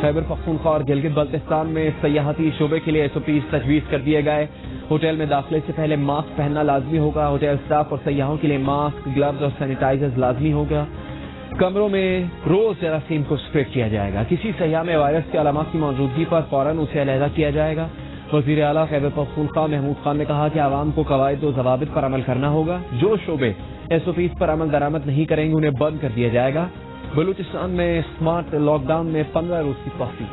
خیبر پختونخوا اور گلگت بلتستان میں سیاحتی شعبے کے لیے SOPs تجویز کر دیے گئے. ہوٹل میں داخلے سے پہلے ماسک پہننا لازمی ہوگا. ہوٹل سٹاف اور سیاحوں کے لیے ماسک، گلوز اور سینیٹائزر لازمی ہوگا. کمروں میں روز جراثیم کو اسپرے کیا جائے گا. کسی سیاح میں وائرس کے علامات کی موجودگی پر فوراً اسے علیحدہ کیا جائے گا. وزیر اعلیٰ خیبر پختونخوا محمود خان نے کہا کہ عوام کو قواعد و ضوابط پر عمل کرنا ہوگا. جو شعبے SOPs پر عمل درآمد نہیں کریں گے انہیں بند کر دیا جائے گا. بلوچستان میں اسمارٹ لاک ڈاؤن میں 15 روز کی توسیع.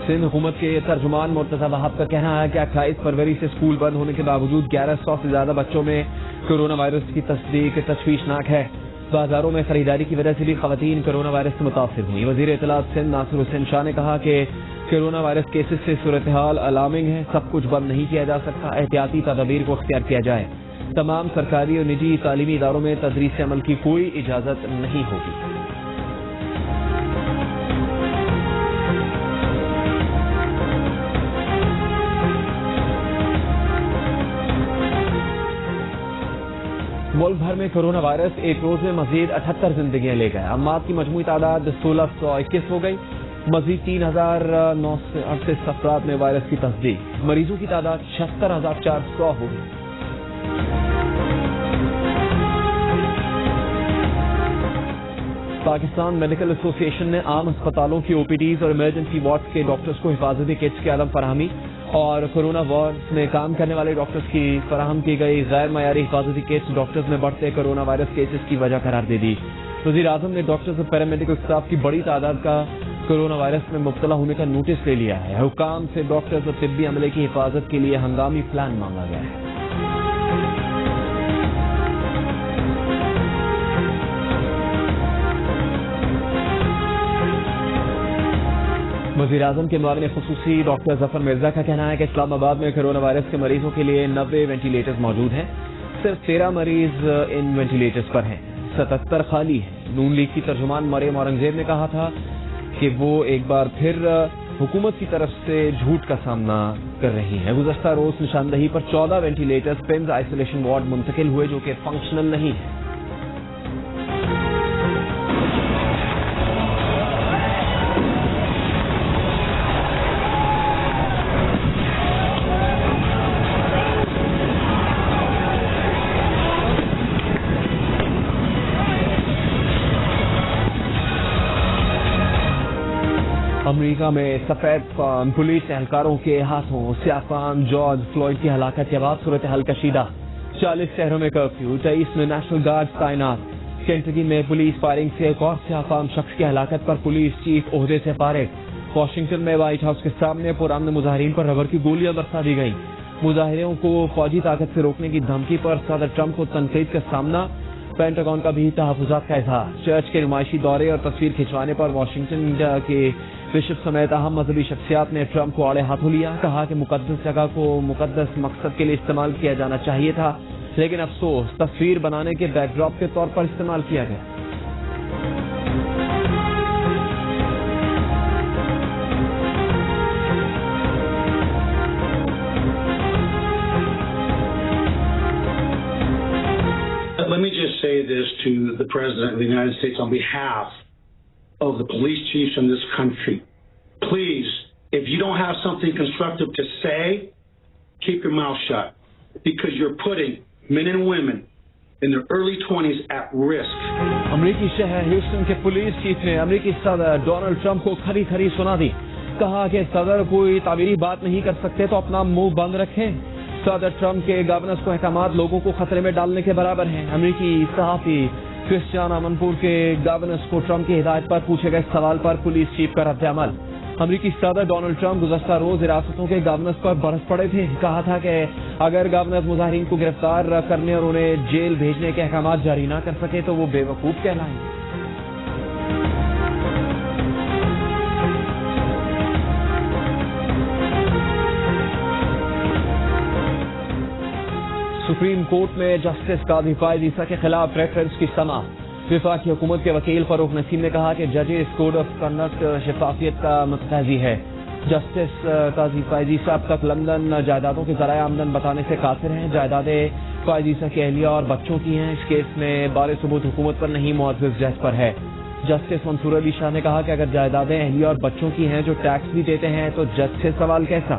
سندھ حکومت کے ترجمان مرتضی وہاب کا کہنا ہے کہ 28 فروری سے اسکول بند ہونے کے باوجود 1100 سے زیادہ بچوں میں کورونا وائرس کی تصدیق تشویشناک ہے. بازاروں میں خریداری کی وجہ سے بھی خواتین کورونا وائرس سے متاثر ہوئی. وزیر اطلاعات سندھ ناصر حسین شاہ نے کہا کہ کورونا وائرس کیسز سے صورتحال الارمنگ ہے. سب کچھ بند نہیں کیا جا سکتا. احتیاطی تدابیر کو اختیار کیا جائے. تمام سرکاری اور نجی تعلیمی اداروں میں تدریس عمل کی کوئی اجازت نہیں ہوگی. ملک بھر میں کورونا وائرس ایک روز میں مزید 78 زندگیاں لے گئے. اموات کی مجموعی تعداد 1621 ہو گئی. مزید 3938 افراد میں وائرس کی تصدیق. مریضوں کی تعداد 76400 ہو گئی. پاکستان میڈیکل ایسوسی ایشن نے عام اسپتالوں کی OPDs اور ایمرجنسی وارڈز کے ڈاکٹرز کو حفاظتی کٹس کی عدم فراہمی اور کورونا وارڈز میں کام کرنے والے ڈاکٹرز کی فراہم کی گئی غیر معیاری حفاظتی کٹس ڈاکٹرز میں بڑھتے کورونا وائرس کیسز کی وجہ قرار دے دی. وزیر اعظم نے ڈاکٹرز اور پیرامیڈیکل اسٹاف کی بڑی تعداد کا کورونا وائرس میں مبتلا ہونے کا نوٹس لے لیا ہے. حکام سے ڈاکٹرز اور طبی عملے کی حفاظت کے لیے ہنگامی پلان مانگا گیا ہے. وزیر اعظم کے معاون خصوصی ڈاکٹر ظفر مرزا کا کہنا ہے کہ اسلام آباد میں کورونا وائرس کے مریضوں کے لیے 90 وینٹیلیٹرز موجود ہیں. صرف 13 مریض ان وینٹیلیٹرز پر ہیں. 77 خالی ہیں. نون لیگ کی ترجمان مریم اورنگزیب نے کہا تھا کہ وہ ایک بار پھر حکومت کی طرف سے جھوٹ کا سامنا کر رہی ہیں. گزشتہ روز نشاندہی پر 14 وینٹیلیٹرز پمز آئسولیشن وارڈ منتقل ہوئے جو کہ فنکشنل نہیں ہیں. امریکہ میں سفید فام پولیس اہلکاروں کے ہاتھوں سیاہ فام جارج فلوئڈ کی ہلاکت کے بعد صورتحال کشیدہ. 40 شہروں میں کرفیو، 23 میں نیشنل گارڈ تعینات. کینٹکی میں پولیس فائرنگ سے ایک اور سیاہ فام شخص کی ہلاکت پر پولیس چیف عہدے سے فارغ. واشنگٹن میں وائٹ ہاؤس کے سامنے پرامن مظاہرین پر ربر کی گولیاں برسا دی گئیں. مظاہروں کو فوجی طاقت سے روکنے کی دھمکی پر صدر ٹرمپ کو تنقید کا سامنا. پینٹاگون کا بھی تحفظات کا اظہار. چرچ کے نمائشی دورے اور تصویر کھنچوانے پر واشنگٹن کے بشپ سمیت اہم مذہبی شخصیات نے ٹرمپ کو آڑے ہاتھوں لیا. کہا کہ مقدس جگہ کو مقدس مقصد کے لیے استعمال کیا جانا چاہیے تھا لیکن افسوس تصویر بنانے کے بیک ڈراپ کے طور پر استعمال کیا گیا. Let me just say this to the President of the United States on behalf of the police chiefs in this country. Please, if you don't have something constructive to say, keep your mouth shut because you're putting men and women in their early 20s at risk. امریکی شہر Houston کے police chief نے امریکی صدر Donald Trump کو کھری کھری سنا دی. کہا کہ صدر کوئی تعمیری بات نہیں کر سکتے تو اپنا منہ بند رکھیں. صدر ٹرمپ کے گورننس کو احکامات لوگوں کو خطرے میں ڈالنے کے برابر ہیں. امریکی صحافی کرسچیان امنپور کے گورننس کو ٹرمپ کی ہدایت پر پوچھے گئے سوال پر پولیس چیف کا رد عمل. امریکی صدر ڈونلڈ ٹرمپ گزشتہ روز حراستوں کے گورننس پر برس پڑے تھے. کہا تھا کہ اگر گورنر مظاہرین کو گرفتار کرنے اور انہیں جیل بھیجنے کے احکامات جاری نہ کر سکے تو وہ بے وقوف کہلائیں گے. سپریم کورٹ میں جسٹس قاضی فائز عیسیٰ کے خلاف ریفرنس کی سماعت. وفاقی حکومت کے وکیل فاروق نسیم نے کہا کہ ججز کوڈ آف کنڈکٹ شفافیت کا متقاضی ہے. جسٹس قاضی فائزی صاحب تک لندن جائیدادوں کے ذرائع آمدن بتانے سے قاصر ہیں. جائیدادیں فائزی صاحب کی اہلیہ اور بچوں کی ہیں. اس کیس میں بار ثبوت حکومت پر نہیں معزز جج پر ہے. جسٹس منصور علی شاہ نے کہا کہ اگر جائیدادیں اہلیہ اور بچوں کی ہیں جو ٹیکس بھی دیتے ہیں تو جج سے سوال کیسا؟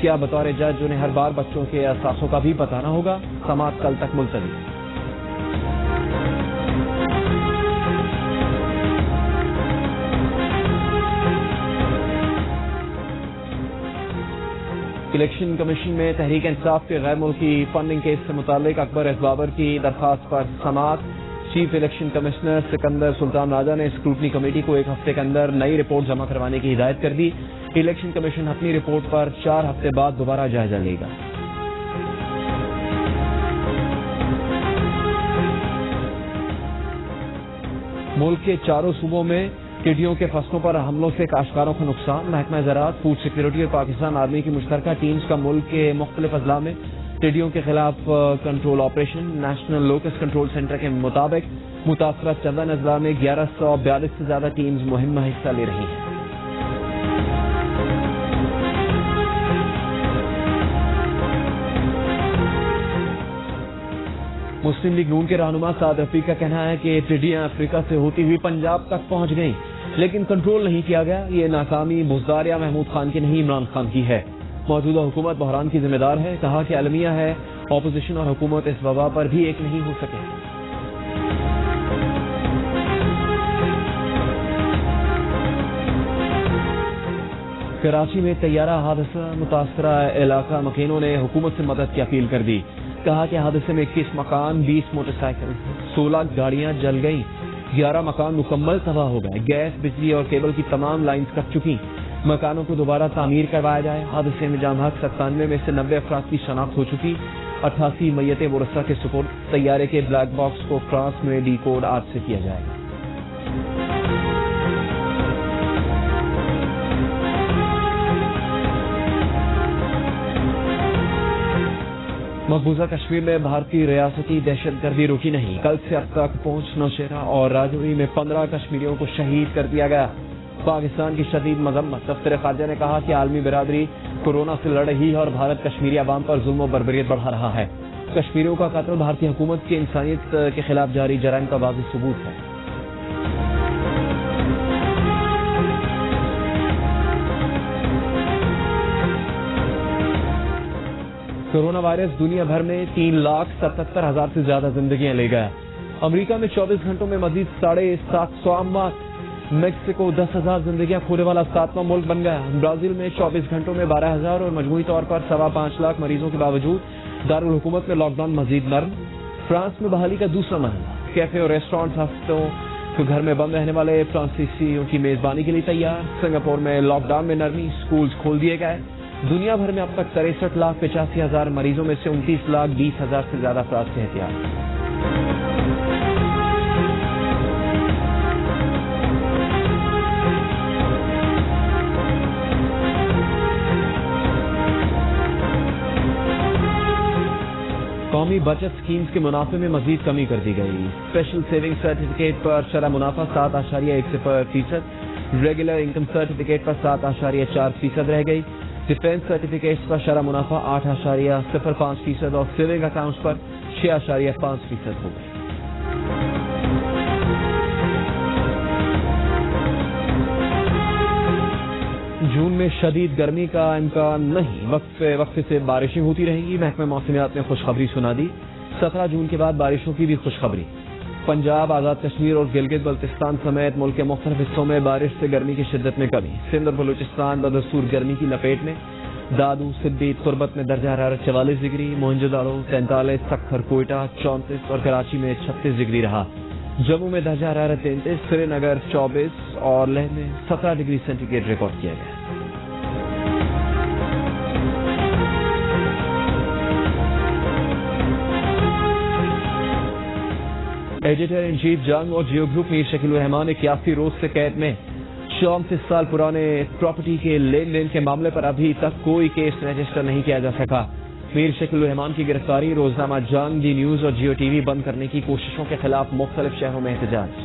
کیا بطور جج انہیں ہر بار بچوں کے اثاثوں کا بھی بتانا ہوگا؟ سماعت کل تک ملتوی. الیکشن کمیشن میں تحریک انصاف کے غیر ملکی فنڈنگ کیس سے متعلق اکبر ایس بابر کی درخواست پر سماعت. چیف الیکشن کمشنر سکندر سلطان راجہ نے اسکروٹنی کمیٹی کو 1 ہفتے کے اندر نئی رپورٹ جمع کروانے کی ہدایت کر دی. الیکشن کمیشن اپنی رپورٹ پر 4 ہفتے بعد دوبارہ جائزہ لے گا. ملک کے 4 صوبوں میں ٹڈیوں کے فصلوں پر حملوں سے کاشتکاروں کو نقصان. محکمہ زراعت، فوڈ سیکیورٹی اور پاکستان آرمی کی مشترکہ ٹیمز کا ملک کے مختلف اضلاع میں ٹڈیوں کے خلاف control operation. National locus control centre کے مطابق متاثرہ چندن اضلاع میں 1142 سے زیادہ ٹیمز مہم میں حصہ لے رہی ہیں. مسلم لیگ نون کے رہنما سعد رفیق کا کہنا ہے کہ ٹڈیاں افریقہ سے ہوتی ہوئی پنجاب تک پہنچ گئیں لیکن کنٹرول نہیں کیا گیا. یہ ناکامی بزدار یا محمود خان کی نہیں، عمران خان کی ہے. موجودہ حکومت بحران کی ذمہ دار ہے. کہا کہ المیہ ہے اپوزیشن اور حکومت اس وبا پر بھی ایک نہیں ہو سکے. کراچی میں طیارہ حادثہ، متاثرہ علاقہ مکینوں نے حکومت سے مدد کی اپیل کر دی. کہا کہ حادثے میں 21 مکان، 20 موٹر سائیکل، 16 گاڑیاں جل گئیں، 11 مکان مکمل تباہ ہو گئے. گیس، بجلی اور کیبل کی تمام لائنز کٹ چکی. مکانوں کو دوبارہ تعمیر کروایا جائے. حادثے میں جاں بحق 97 میں سے 90 افراد کی شناخت ہو چکی. 88 میتیں ورثہ کے سپرد. طیارے کے بلیک باکس کو فرانس میں ڈی کوڈ آج سے کیا جائے گا. مقبوضہ کشمیر میں بھارتی ریاستی دہشت گردی رکی نہیں. کل سے اب تک پونچھ، نوشیرہ اور راجوری میں 15 کشمیریوں کو شہید کر دیا گیا. پاکستان کی شدید مذمت. دفتر خارجہ نے کہا کہ عالمی برادری کورونا سے لڑ رہی ہے اور بھارت کشمیری عوام پر ظلم و بربریت بڑھا رہا ہے. کشمیریوں کا قتل بھارتی حکومت کی انسانیت کے خلاف جاری جرائم کا واضح ثبوت ہے. کورونا وائرس دنیا بھر میں 3,77,000 سے زیادہ زندگیاں لے گیا. امریکہ میں 24 گھنٹوں میں مزید 750 اموات. میکسیکو 10,000 زندگیاں کھونے والا 7واں ملک بن گیا. برازیل میں 24 گھنٹوں میں 12,000 اور مجموعی طور پر 5.25 لاکھ مریضوں کے باوجود دارالحکومت میں لاک ڈاؤن مزید نرم. فرانس میں بحالی کا دوسرا مرحلہ. کیفے اور ریسٹورانٹ ہفتوں گھر میں بند رہنے والے فرانسیسیوں کی میزبانی کے لیے تیار. سنگاپور میں لاک ڈاؤن میں نرمی. اسکولز کھول دیے گئے. دنیا بھر میں اب تک 63,85,000 مریضوں میں سے 29,20,000 سے زیادہ افراد صحت یاب. قومی بچت اسکیمز کے منافع میں مزید کمی کر دی گئی. اسپیشل سیونگ سرٹیفکیٹ پر شرح منافع 7.1%، ریگولر انکم سرٹیفکیٹ پر 7.4% رہ گئی. ڈیفینس سرٹیفکیٹس پر شرح منافع 8.05% اور سیونگ اکاؤنٹس پر 6.5% ہو گئی. جون میں شدید گرمی کا امکان نہیں. وقفے سے بارشیں ہوتی رہیں گی. محکمہ موسمیات نے خوشخبری سنا دی. 17 جون کے بعد بارشوں کی بھی خوشخبری. پنجاب، آزاد کشمیر اور گلگت بلتستان سمیت ملک کے مختلف حصوں میں بارش سے گرمی کی شدت میں کمی. سندھ اور بلوچستان بدستور گرمی کی لپیٹ میں. دادو، سدی، تربت میں درجہ حرارت 44 ڈگری، موہنجو داڑو 43، سکھر، کوئٹہ 34 اور کراچی میں 36 ڈگری رہا. جموں میں درجہ حرارت 33، سری نگر 24 اور لیہ میں 17 ڈگری سینٹی گریڈ ریکارڈ کیا گیا. ایڈیٹر ان چیف جنگ اور جیو گروپ میر شکیل الرحمان 81 روز سے قید میں. 34 سال پرانے پراپرٹی کے لین دین کے معاملے پر ابھی تک کوئی کیس رجسٹر نہیں کیا جا سکا. میر شکیل الرحمان کی گرفتاری، روزنامہ جنگ، ڈی نیوز اور جیو ٹی وی بند کرنے کی کوششوں کے خلاف مختلف شہروں میں احتجاج.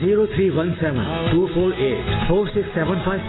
0317248465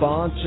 5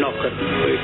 ਨੌਕਰ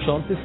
34